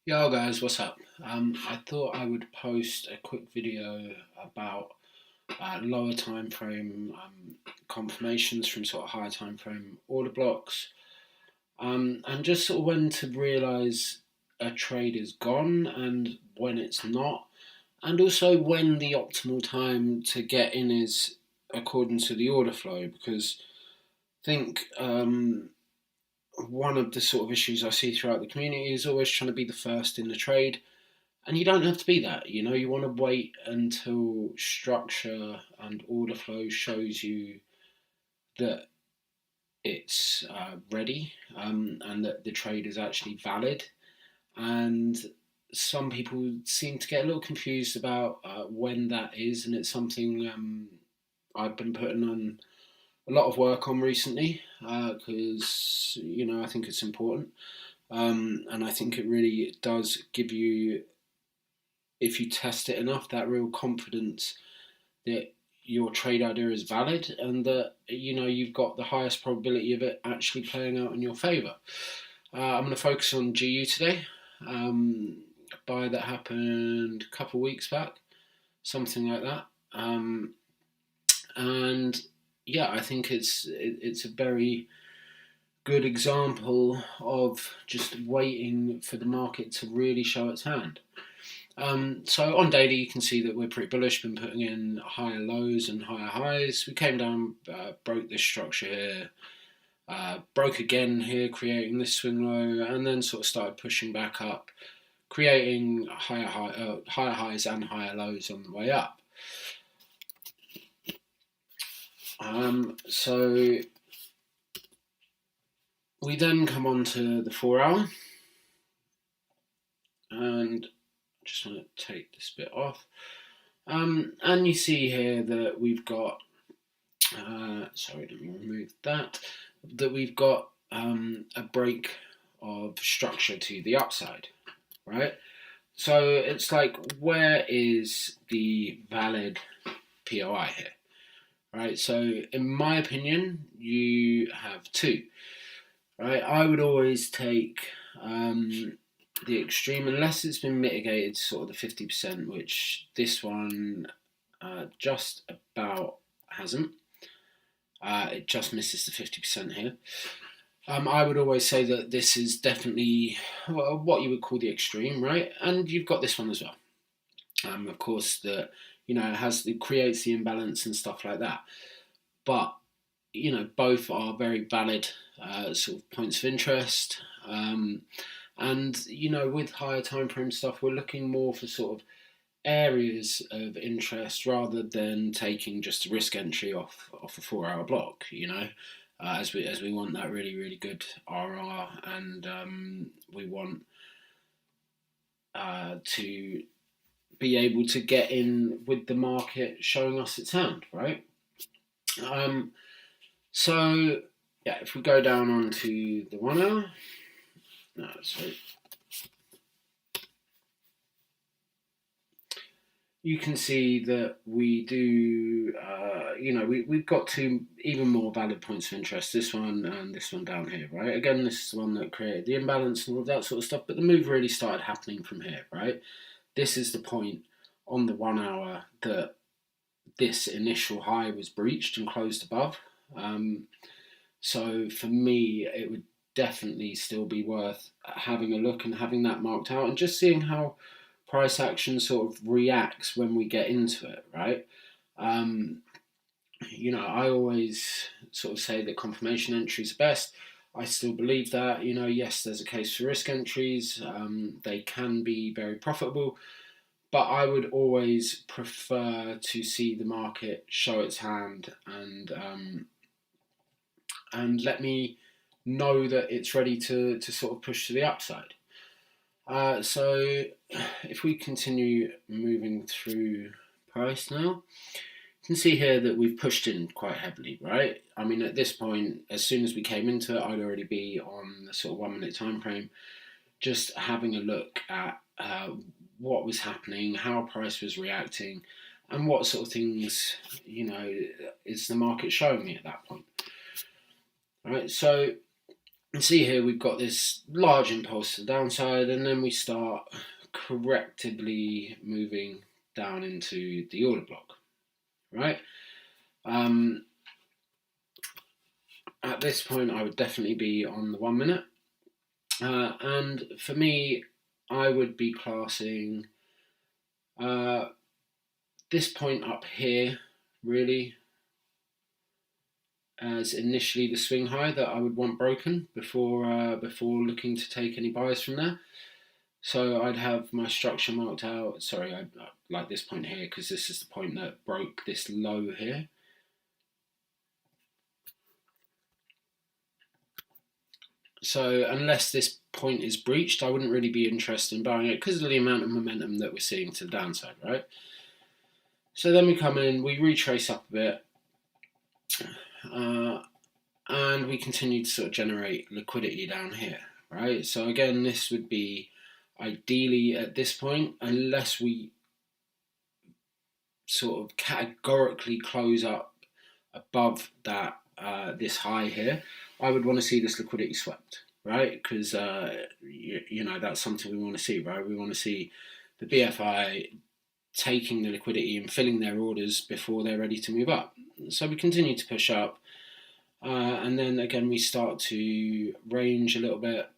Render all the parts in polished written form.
Yo guys, what's up? I thought I would post a quick video about lower time frame confirmations from sort of higher time frame order blocks, and just sort of when to realise a trade is gone and when it's not, and also when the optimal time to get in is according to the order flow. Because I think one of the sort of issues I see throughout the community is always trying to be the first in the trade. And you don't have to be that, you want to wait until structure and order flow shows you that it's ready, and that the trade is actually valid. And some people seem to get a little confused about when that is, and it's something I've been putting on a lot of work on recently because I think it's important, and I think it really does give you, if you test it enough, that real confidence that your trade idea is valid and that you've got the highest probability of it actually playing out in your favour. I'm going to focus on GU today. A buy that happened a couple of weeks back, something like that, and yeah, I think it's a very good example of just waiting for the market to really show its hand. So on daily, you can see that we're pretty bullish, been putting in higher lows and higher highs. We came down, broke this structure here, broke again here, creating this swing low, and then sort of started pushing back up, creating higher highs and higher lows on the way up. So we then come on to the 4 hour, and just want to take this bit off. And you see here that we've got, sorry, let me remove that, that we've got a break of structure to the upside, right? So it's like, where is the valid POI here, right? So in my opinion, you have two, right? I would always take the extreme, unless it's been mitigated to sort of the 50%, which this one just about hasn't. It just misses the 50% here. I would always say that this is definitely what you would call the extreme, right? And you've got this one as well. Of course, that it creates the imbalance and stuff like that. But both are very valid sort of points of interest. And with higher time frame stuff, we're looking more for sort of areas of interest rather than taking just a risk entry off a 4 hour block. As we want that really really good RR, and we want to be able to get in with the market showing us its hand, right? So yeah, if we go down onto the 1 hour. No, sorry. You can see that we do, we've got two even more valid points of interest, this one and this one down here, right? Again, this is the one that created the imbalance and all of that sort of stuff, but the move really started happening from here, right? This is the point on the 1 hour that this initial high was breached and closed above. So for me, it would definitely still be worth having a look and having that marked out and just seeing how price action sort of reacts when we get into it, right? I always sort of say that confirmation entries are best. I still believe that. Yes, there's a case for risk entries. They can be very profitable, but I would always prefer to see the market show its hand and let me know that it's ready to sort of push to the upside. So if we continue moving through price now, you can see here that we've pushed in quite heavily, right? I mean, at this point, as soon as we came into it, I'd already be on the sort of 1 minute time frame, just having a look at what was happening, how price was reacting, and what sort of things, is the market showing me at that point. All right, so And see here we've got this large impulse to the downside, and then we start correctively moving down into the order block, right? At this point I would definitely be on the 1 minute, and for me I would be classing this point up here really as initially the swing high that I would want broken before looking to take any buys from there. So I'd have my structure marked out. Sorry, I like this point here because this is the point that broke this low here. So unless this point is breached, I wouldn't really be interested in buying it because of the amount of momentum that we're seeing to the downside, right? So then we come in, we retrace up a bit, and we continue to sort of generate liquidity down here, right? So again, this would be ideally at this point, unless we sort of categorically close up above that this high here, I would want to see this liquidity swept, right? Because you know, that's something we want to see, right? We want to see the BFI taking the liquidity and filling their orders before they're ready to move up. So we continue to push up, and then again we start to range a little bit,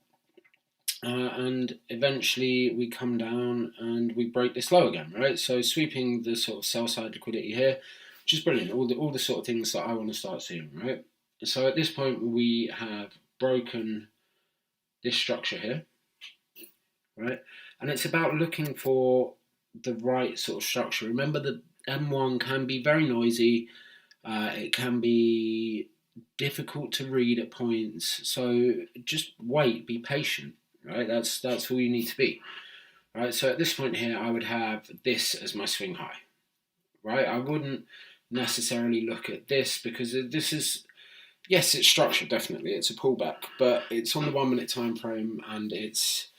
and eventually we come down and we break this low again, right? So sweeping the sort of sell side liquidity here, which is brilliant. All the sort of things that I want to start seeing, right? So at this point we have broken this structure here, right? And it's about looking for the right sort of structure. Remember that M1 can be very noisy. It can be difficult to read at points. So just wait, be patient, right? That's all you need to be, right? So at this point here, I would have this as my swing high, right? I wouldn't necessarily look at this because this is, yes, it's structured, definitely. It's a pullback, but it's on the 1 minute time frame, and it's,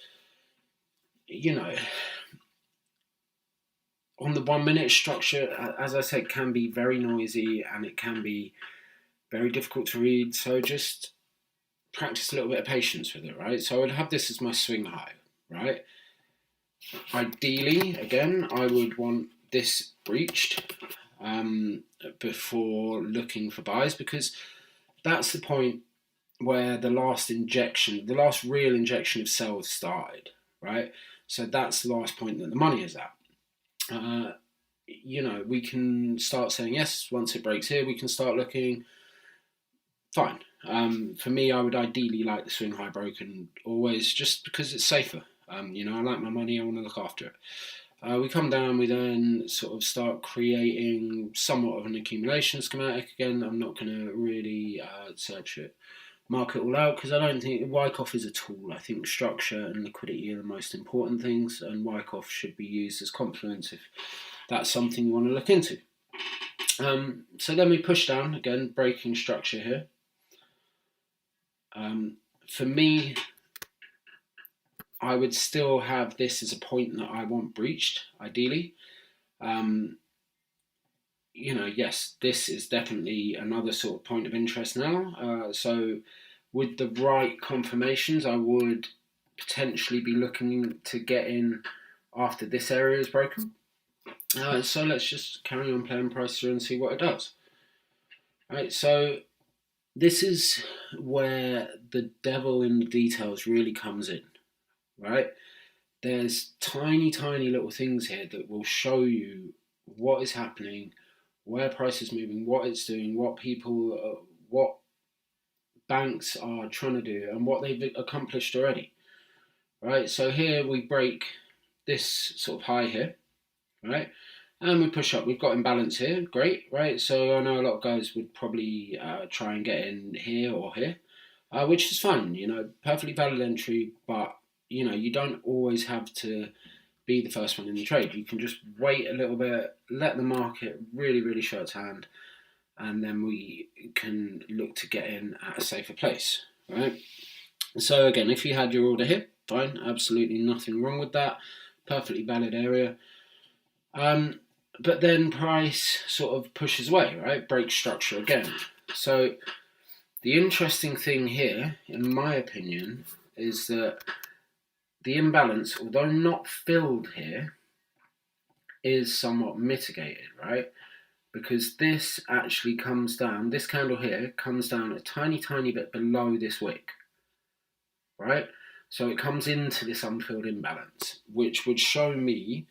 you know, on the 1 minute structure, as I said, can be very noisy and it can be very difficult to read. So just practice a little bit of patience with it, right? So I would have this as my swing high, right? Ideally, again, I would want this breached before looking for buys, because that's the point where the last real injection of sales started, right? So that's the last point that the money is at. You know, we can start saying, yes, once it breaks here, we can start looking. Fine. For me, I would ideally like the swing high broken always, just because it's safer. You know, I like my money, I want to look after it. We come down, we then sort of start creating somewhat of an accumulation schematic. Again, I'm not going to really search it, mark it all out, because I don't think Wyckoff is a tool. I think structure and liquidity are the most important things, and Wyckoff should be used as complements if that's something you want to look into. So then we push down, again, breaking structure here. For me, I would still have this as a point that I want breached, ideally. You know, yes, this is definitely another sort of point of interest now. So with the right confirmations, I would potentially be looking to get in after this area is broken. So let's just carry on playing price through and see what it does. Right, so this is where the devil in the details really comes in, right? There's tiny, tiny little things here that will show you what is happening, where price is moving, what it's doing, what banks are trying to do, and what they've accomplished already, right? So here we break this sort of high here, right? And we push up. We've got imbalance here. Great, right? So I know a lot of guys would probably try and get in here or here, which is fine. You know, perfectly valid entry. But you know, you don't always have to be the first one in the trade. You can just wait a little bit, let the market really, really show its hand, and then we can look to get in at a safer place, right? So again, if you had your order here, fine, absolutely nothing wrong with that. Perfectly valid area. But then price sort of pushes away, right? Breaks structure again. So The interesting thing here, in my opinion, is that the imbalance, although not filled here, is somewhat mitigated, right? Because this actually comes down, this candle here comes down a tiny, tiny bit below this wick, right? So it comes into this unfilled imbalance, which would show me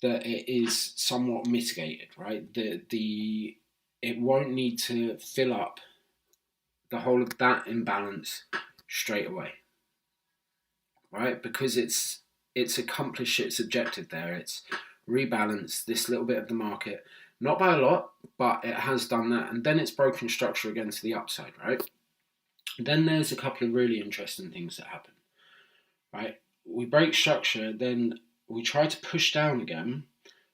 that it is somewhat mitigated, right? It won't need to fill up the whole of that imbalance straight away, right? Because it's accomplished its objective there. It's rebalanced this little bit of the market, not by a lot, but it has done that, and then it's broken structure again to the upside, right? Then there's a couple of really interesting things that happen, right? We break structure, then we try to push down again,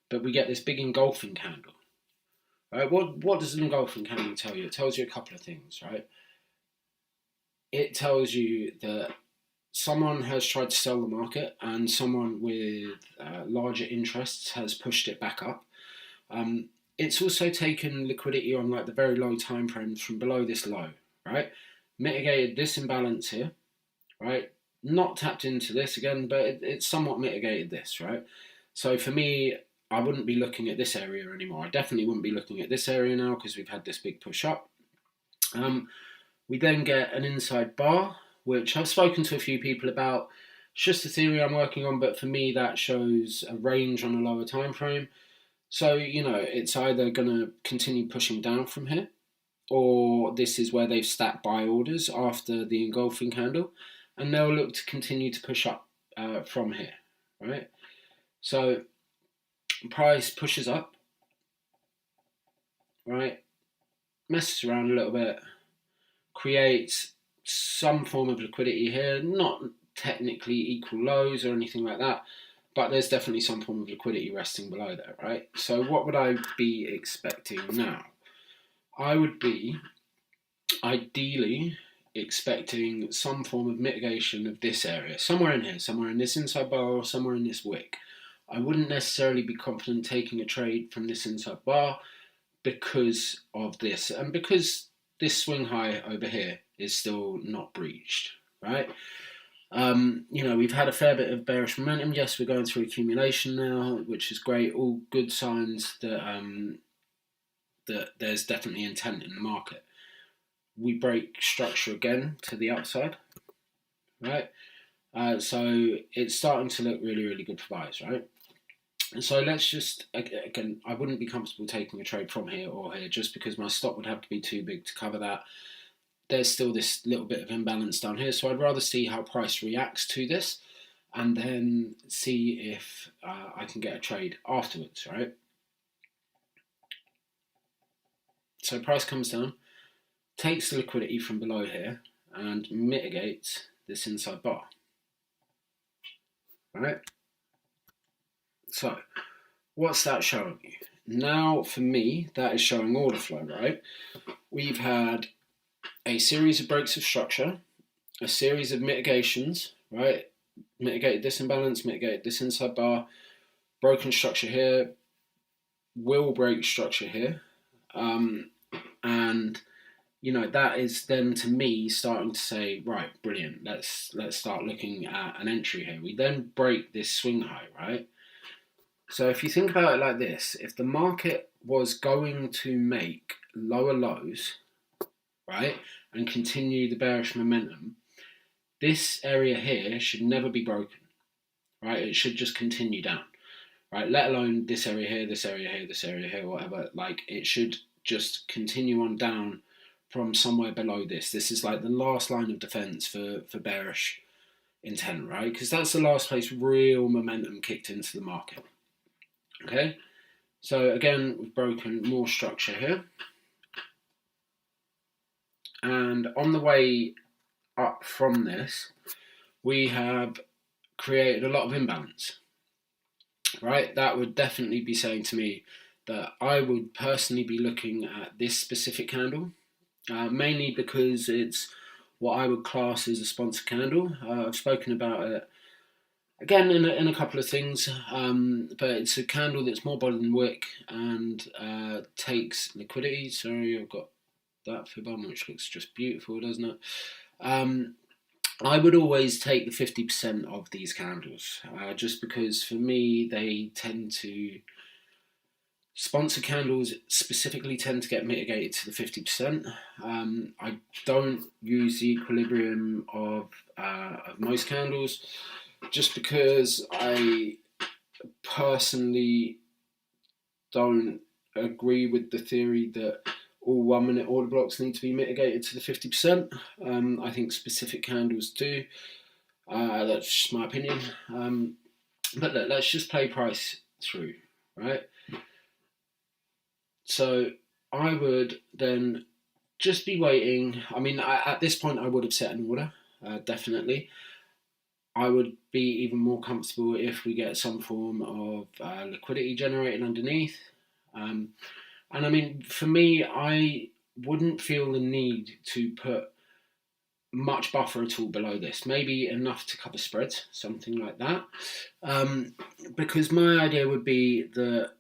but we get this big engulfing candle. Right? What does an engulfing candle tell you? It tells you a couple of things, right? It tells you that someone has tried to sell the market and someone with larger interests has pushed it back up. It's also taken liquidity on like the very low time frames from below this low, right? Mitigated this imbalance here, right? Not tapped into this again, but it's somewhat mitigated this, right? So for me, I wouldn't be looking at this area anymore. I definitely wouldn't be looking at this area now because we've had this big push up. We then get an inside bar, which I've spoken to a few people about. It's just a theory I'm working on, but for me that shows a range on a lower time frame. So, it's either going to continue pushing down from here, or this is where they've stacked buy orders after the engulfing candle, and they'll look to continue to push up from here, right? So price pushes up, right? Messes around a little bit, creates some form of liquidity here, not technically equal lows or anything like that, but there's definitely some form of liquidity resting below there, right? So what would I be expecting now? I would be ideally expecting some form of mitigation of this area, somewhere in here, somewhere in this inside bar, or somewhere in this wick. I wouldn't necessarily be confident taking a trade from this inside bar because of this, and because this swing high over here is still not breached, right? We've had a fair bit of bearish momentum. Yes, we're going through accumulation now, which is great. All good signs that that there's definitely intent in the market. We break structure again to the upside, right? So it's starting to look really, really good for buyers, right? And so let's just, again, I wouldn't be comfortable taking a trade from here or here just because my stop would have to be too big to cover that. There's still this little bit of imbalance down here, so I'd rather see how price reacts to this and then see if I can get a trade afterwards, right? So price comes down, takes the liquidity from below here and mitigates this inside bar, right? So what's that showing you? Now, for me, that is showing order flow, right? We've had a series of breaks of structure, a series of mitigations, right? Mitigated this imbalance, mitigated this inside bar, broken structure here, will break structure here. And that is then to me starting to say, right, brilliant, let's start looking at an entry here. We then break this swing high, right? So if you think about it like this, if the market was going to make lower lows, right, and continue the bearish momentum, this area here should never be broken, right? It should just continue down, right? Let alone this area here, this area here, this area here, whatever. Like, it should just continue on down from somewhere below this. This is like the last line of defense for bearish intent, right? Because that's the last place real momentum kicked into the market. Okay, so again, we've broken more structure here. And on the way up from this, we have created a lot of imbalance, right? That would definitely be saying to me that I would personally be looking at this specific candle, mainly because it's what I would class as a sponsor candle. I've spoken about it again in a couple of things, but it's a candle that's more body than wick and takes liquidity. Sorry, I've got that fib on, which looks just beautiful, doesn't it? I would always take the 50% of these candles, just because for me they tend to, sponsor candles specifically tend to get mitigated to the 50%. I don't use the equilibrium of most candles, just because I personally don't agree with the theory that all 1 minute order blocks need to be mitigated to the 50%. I think specific candles do. That's just my opinion. But look, let's just play price through, right? So I would then just be waiting. I mean, at this point, I would have set an order, definitely. I would be even more comfortable if we get some form of liquidity generated underneath. And I mean, for me, I wouldn't feel the need to put much buffer at all below this. Maybe enough to cover spreads, something like that. Because my idea would be that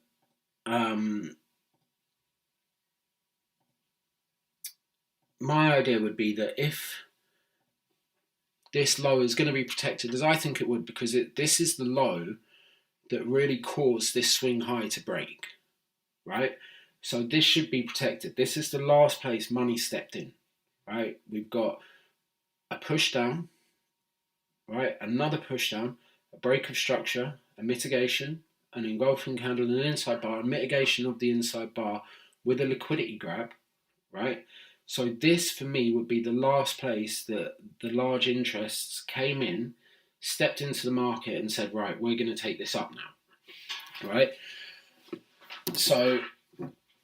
if this low is going to be protected, as I think it would, because this is the low that really caused this swing high to break, right? So this should be protected. This is the last place money stepped in, right? We've got a push down, right? Another push down, a break of structure, a mitigation, an engulfing candle, an inside bar, a mitigation of the inside bar with a liquidity grab, right? So this, for me, would be the last place that the large interests came in, stepped into the market and said, right, we're going to take this up now, right? So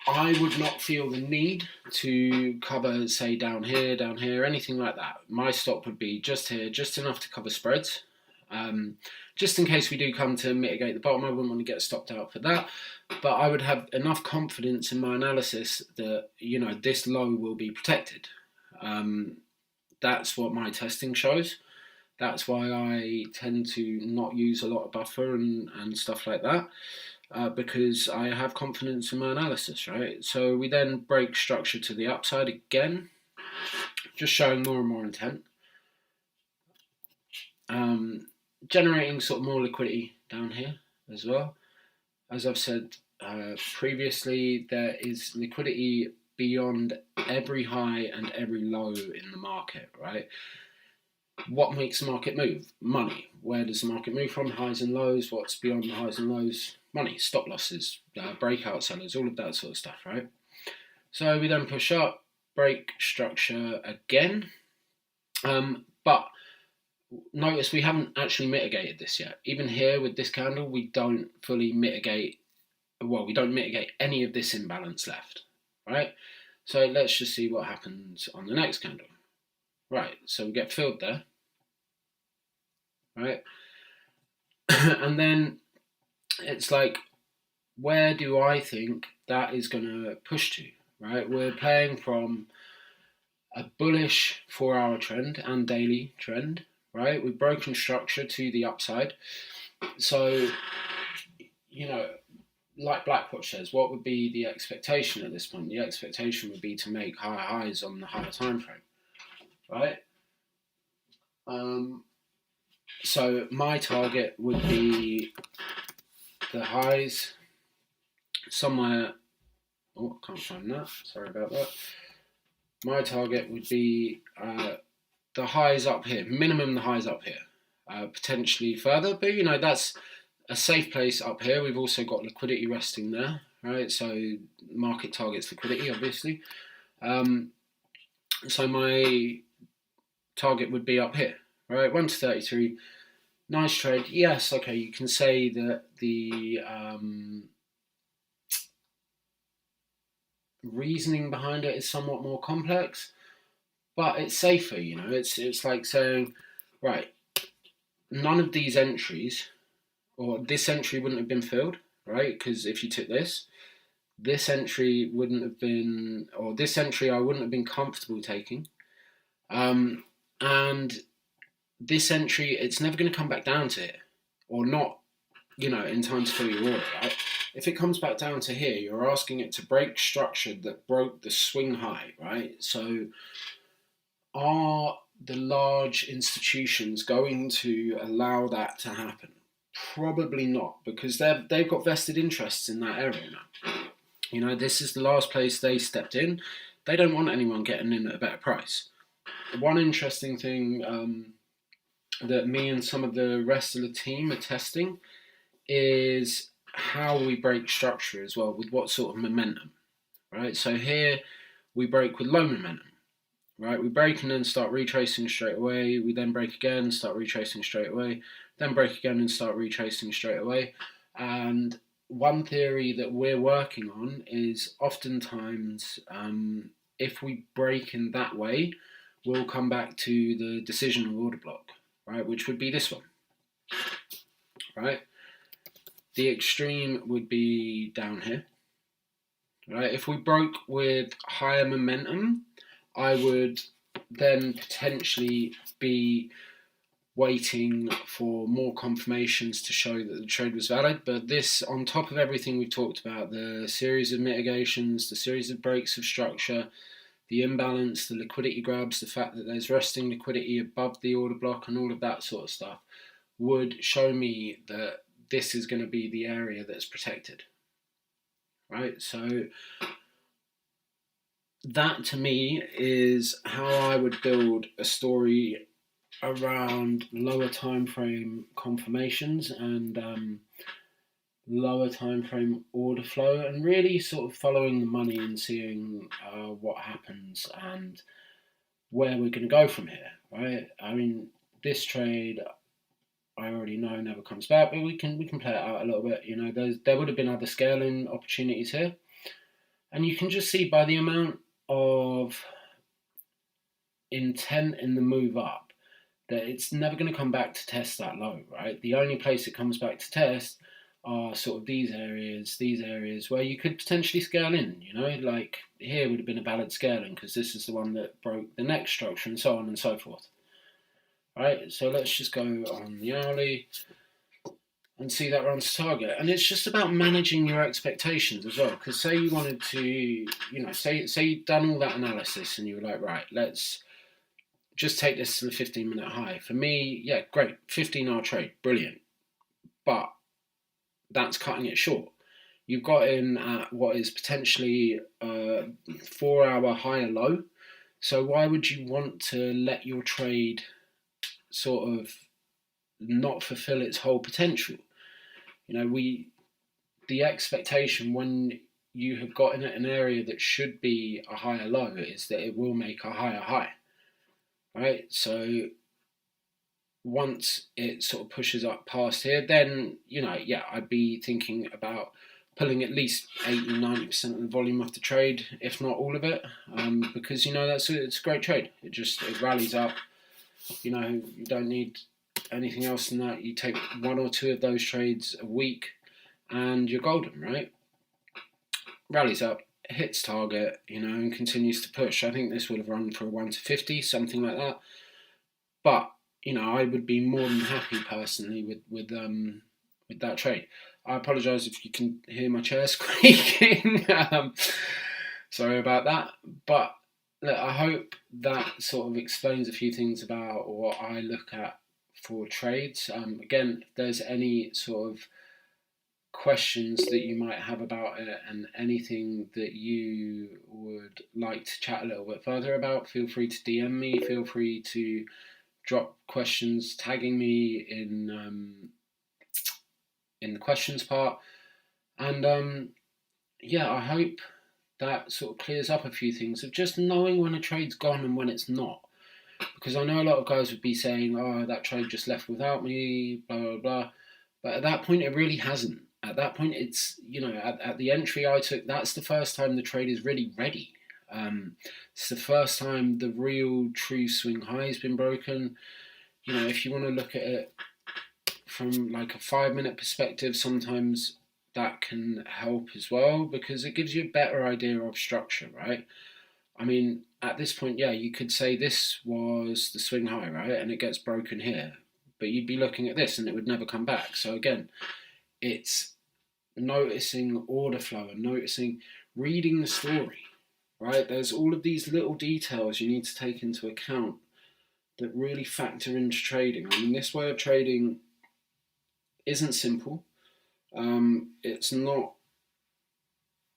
I would not feel the need to cover, say, down here, anything like that. My stop would be just here, just enough to cover spreads. Just in case we do come to mitigate the bottom, I wouldn't want to get stopped out for that. But I would have enough confidence in my analysis that, this low will be protected. That's what my testing shows. That's why I tend to not use a lot of buffer and stuff like that. Because I have confidence in my analysis, right? So we then break structure to the upside again, just showing more and more intent. Generating sort of more liquidity down here as well. As I've said previously, there is liquidity beyond every high and every low in the market, right? What makes the market move? Money. Where does the market move from? Highs and lows. What's beyond the highs and lows? Money. Stop losses, breakout sellers, all of that sort of stuff, right? So we then push up, break structure again. But notice we haven't actually mitigated this yet. Even here with this candle, we don't fully mitigate. Well, we don't mitigate any of this imbalance left, right? So let's just see what happens on the next candle. Right, so we get filled there, right? And then it's like, where do I think that is going to push to, right? We're playing from a bullish 4-hour trend and daily trend, right? We've broken structure to the upside. So, like Blackwatch says, what would be the expectation at this point? The expectation would be to make higher highs on the higher time frame, right? So my target would be the highs somewhere. Oh, I can't find that. Sorry about that. My target would be the highs up here, minimum the highs up here, potentially further, but that's a safe place up here. We've also got liquidity resting there, right? So market targets liquidity, obviously. So my target would be up here, right? 1 to 33, nice trade. Yes, okay, you can say that the reasoning behind it is somewhat more complex, but it's safer, It's like saying, right, none of these entries, or this entry wouldn't have been filled, right? Because if you took this entry wouldn't have been, or this entry I wouldn't have been comfortable taking. And this entry, it's never going to come back down to it, or not, in time to fill your order, right? if it comes back down to here, you're asking it to break structure that broke the swing high, right? So are the large institutions going to allow that to happen? Probably not, because they've got vested interests in that area now. You know, this is the last place they stepped in. They don't want anyone getting in at a better price. One interesting thing that me and some of the rest of the team are testing is how we break structure as well, with what sort of momentum, right? So here we break with low momentum, right? We break and then start retracing straight away. We then break again, start retracing straight away, then break again and start retracing straight away. And one theory that we're working on is oftentimes if we break in that way, we'll come back to the decisional order block, right? Which would be this one, right? The extreme would be down here, right? If we broke with higher momentum, I would then potentially be waiting for more confirmations to show that the trade was valid. But this, on top of everything we've talked about, the series of mitigations, the series of breaks of structure, the imbalance, the liquidity grabs, the fact that there's resting liquidity above the order block and all of that sort of stuff, would show me that this is going to be the area that's protected, right? So that to me is how I would build a story around lower time frame confirmations and lower time frame order flow, and really sort of following the money and seeing what happens and where we're going to go from here, right? I mean, this trade I already know never comes back, but we can play it out a little bit. You know, there would have been other scaling opportunities here, and you can just see by the amount of intent in the move up that it's never going to come back to test that low, right? The only place it comes back to test are sort of these areas where you could potentially scale in, you know, like here would have been a valid scaling because this is the one that broke the next structure and so on and so forth. Right, so let's just go on the hourly and see that runs target. And it's just about managing your expectations as well. Because say you wanted to, you know, say you'd done all that analysis and you were like, right, let's just take this to the 15-minute high. For me, yeah, great, 15-hour trade, brilliant. But that's cutting it short. You've got in at what is potentially a 4-hour higher low. So why would you want to let your trade sort of not fulfill its whole potential? You know, the expectation when you have got in an area that should be a higher low is that it will make a higher high, right? So once it sort of pushes up past here, then, you know, yeah, I'd be thinking about pulling at least 80-90% of the volume off the trade, if not all of it, because, you know, it's a great trade. It rallies up. You know, you don't need anything else than that. You take 1 or 2 of those trades a week and you're golden, right? Rallies up, hits target, you know, and continues to push. I think this would have run for a 1 to 50, something like that. But, you know, I would be more than happy personally with that trade. I apologise if you can hear my chair squeaking. Sorry about that. But look, I hope that sort of explains a few things about what I look at for trades. Again, if there's any sort of questions that you might have about it and anything that you would like to chat a little bit further about, feel free to DM me. Feel free to drop questions tagging me in the questions part. And yeah, I hope that sort of clears up a few things of just knowing when a trade's gone and when it's not. Because I know a lot of guys would be saying, oh, that trade just left without me, blah, blah, blah. But at that point, it really hasn't. At that point, it's, you know, at the entry I took, that's the first time the trade is really ready. It's the first time the real true swing high has been broken. You know, if you want to look at it from like a 5-minute perspective, sometimes that can help as well because it gives you a better idea of structure, right? I mean, at this point, yeah, you could say this was the swing high, right? And it gets broken here. But you'd be looking at this and it would never come back. So again, it's noticing order flow and noticing, reading the story, right? There's all of these little details you need to take into account that really factor into trading. I mean, this way of trading isn't simple. It's not,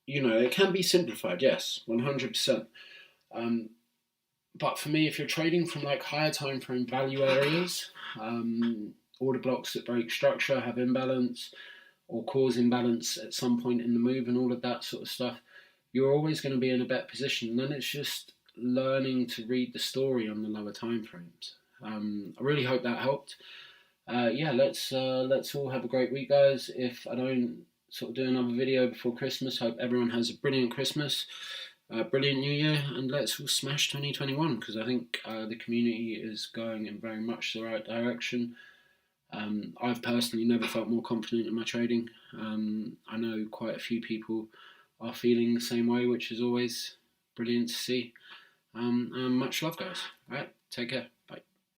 it can be simplified, yes, 100%. But for me, if you're trading from like higher time frame value areas, order blocks that break structure, have imbalance, or cause imbalance at some point in the move, and all of that sort of stuff, you're always going to be in a better position. And then it's just learning to read the story on the lower time frames. I really hope that helped. Yeah, let's all have a great week, guys. If I don't sort of do another video before Christmas, hope everyone has a brilliant Christmas, brilliant New Year, and let's all smash 2021, because I think the community is going in very much the right direction. I've personally never felt more confident in my trading. I know quite a few people are feeling the same way, which is always brilliant to see. And much love, guys. All right, take care.